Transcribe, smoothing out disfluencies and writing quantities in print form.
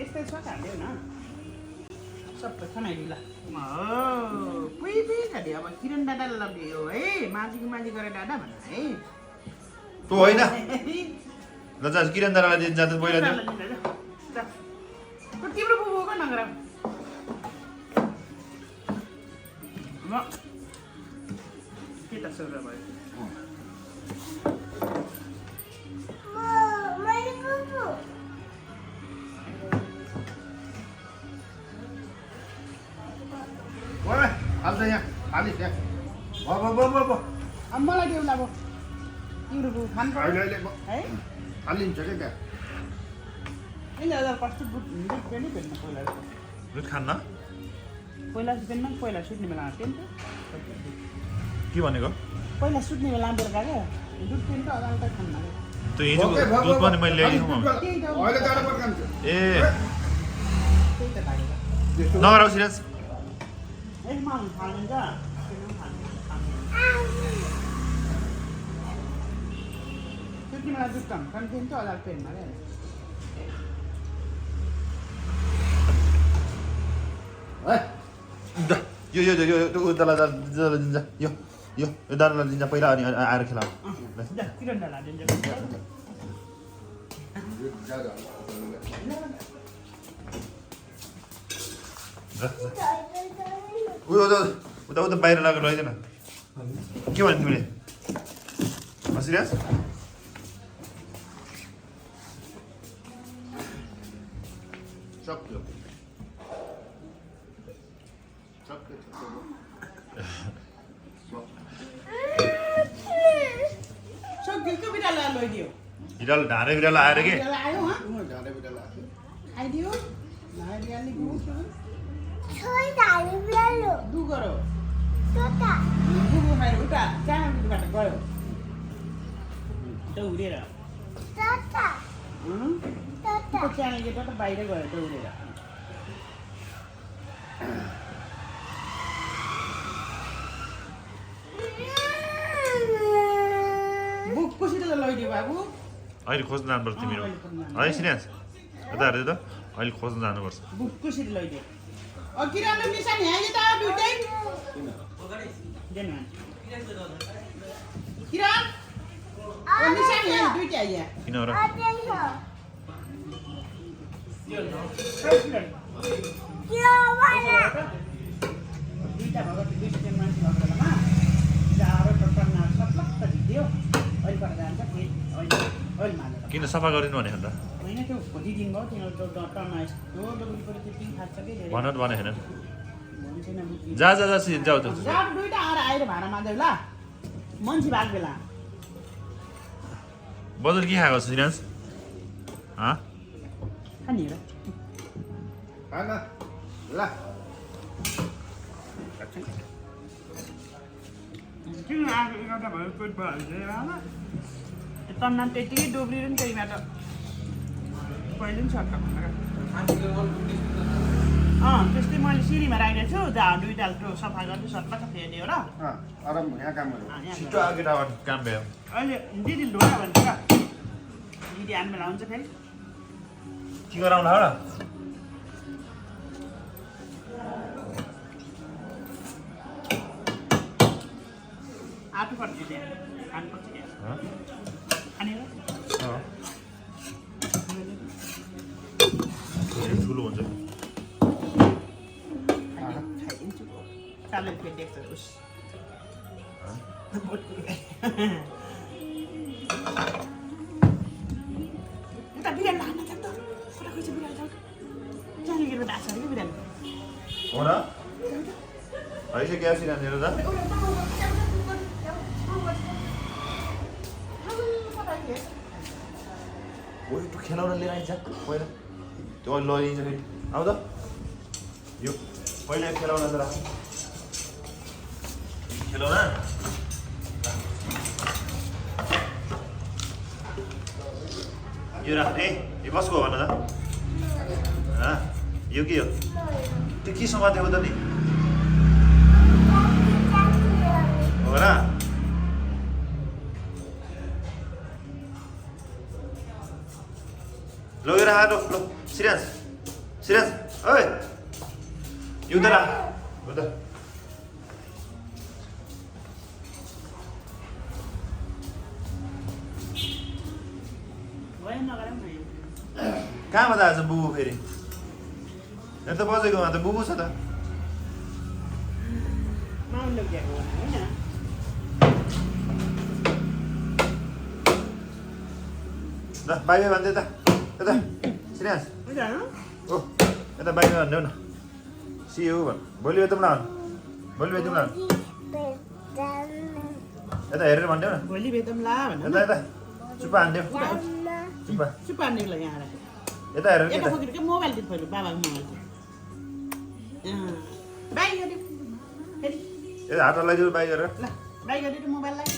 यस्तै छ खाँदै न सबै खनाइदिला पुइ खाँदै अब किरण दादाले लगियो है माझी गरेर दादा भन है तँ होइन ल जा किरण दादालाई दिन्छ त पहिला दियो तिम्रो बुबु को नगर म के त सुरु भयो हाल्छ यहाँ हालिस यहाँ अब मलाई देऊ अब तिम्रो बुबु खानु पर्यो है हालिन्छ क्या त्यहाँ यिनीहरू कस्तो दुध पनि भेट्नु पहिला दुध खान्न पहिला पहिला सुत्ने बेला आएको थियो नि त के भनेको पहिला सुत्ने बेला बेलुका क्या दुध पनि त अगाडि त खान्न त्यो हिजो दुध पनि मैले ल्याइदिउँ ए त्यही त लागेको नगराउ सिराज यसमा खालिन्छ सुत्ने बेला दुध कम खान्थ्यो नि त अगाडि पेनमा क्या यो दादालाई दिन्छ यो दादालाई दिन्छ पहिला अनि आएर खेलाऊ उता उता बाहिर लगेर लैदैन के भन्यो तिमीले सिरियस सक्यो बिरालो ढाँडे बिरालो आएर के आइदियो उता कहाँबाट गयो दौडेर च्यानलबाट त बाहिर गयो दौडेर बुक कसरी त लैदियो बाबु अहिले खोज्न जानुपर्छ तिमीहरू है सिरियस यता हेर्दै त अहिले खोज्न जानुपर्छ बुक कसरी लैदियो किराना निशानी आयो त दुईटै किरण निशानी आयो दुईटै आयो किन र दुईटा भगत 20 जन मान्छे भएको बेलामा जारो टक्करमा सप्लक्क दियो अहिले पर जान्छ फेरि अहिले मानेर किन सफा गरिदिनु भने त होइन त्यो भोलि दिन भयो तिनीहरू टर्नमा यस्तो डबल पऱ्यो त्यो पिङ खान्छ कि भन भने होइन भन्छन् जा जाऊ त जाडो दुईटा आएर भाडा माग्दै ल मान्छे भएको बेला बदल के खाएको छ सिराज खाने हो ल किन आएको 11 भयो पेट भइहाल्छ तन्ना त्यतिकै डोब्रिएर नि त्यहीबाट पहिले पनि सक्छ त्यस्तै मैले सिँढीमा राखेको छु जहाँ दुईटा त्यो सफा गर्दै सट्टक्क फेरिदियो र छिटो आएको केटाबाट काम भयो अहिले दिदी ढोका भन्छ र दिदी आउने बेला हुन्छ फेरि के गराउनु हो र आटो पर्छ त्यहाँ खानुपर्छ त्यहाँ खाने ठुलो हुन्छ खाइदिन्छु चालेल फेरि देख्छ उस उता बिरालो हान्न जान्छ कता खोज्छ बिरालो जान्छ जाने गेलो ढाँछ अरे कि बिरालो हो र हैछ ग्यास रानेर त ओइ तँ खेलाउन लिएर आइज पहिला त्यो अहिले लगिन्छ फेरि आऊ त यो पहिला खेलाउन त राख खेलाउन यो राख्ने यो कसको हो भन त यो के हो त्यो के समातेको त नि हो र लगेर आएर ल सिराज सिराज ओइ यो उता उता भयो नगरौँ न यो। कहाँमा त आज बुबु फेरि यहाँ त बजेकोमा त बुबु छ त माउन्ट ल्याएको होइन ल बाई बाई भन्दै यता श्रीहास हुन्छ ओ यता बाई बाई भनिदेऊ न सियु भन् भोलि भेटौँ न भोलि भेटौँ न यता हेरेर भनिदेऊ न भोलि भेटौँला भनेर यता यता चुप्पा हानिदेऊ चुप्पा चुप पार्नेको लागि यहाँ राखेँ यता हेरेर यता के बोकेर के मोबाइल टिप पहिलो बाबाको मोबाइल बाई गरिदिउँ फेरि हात लगाइदेऊ बाई गरेर ल बाई गरिदिउँ मोबाइललाई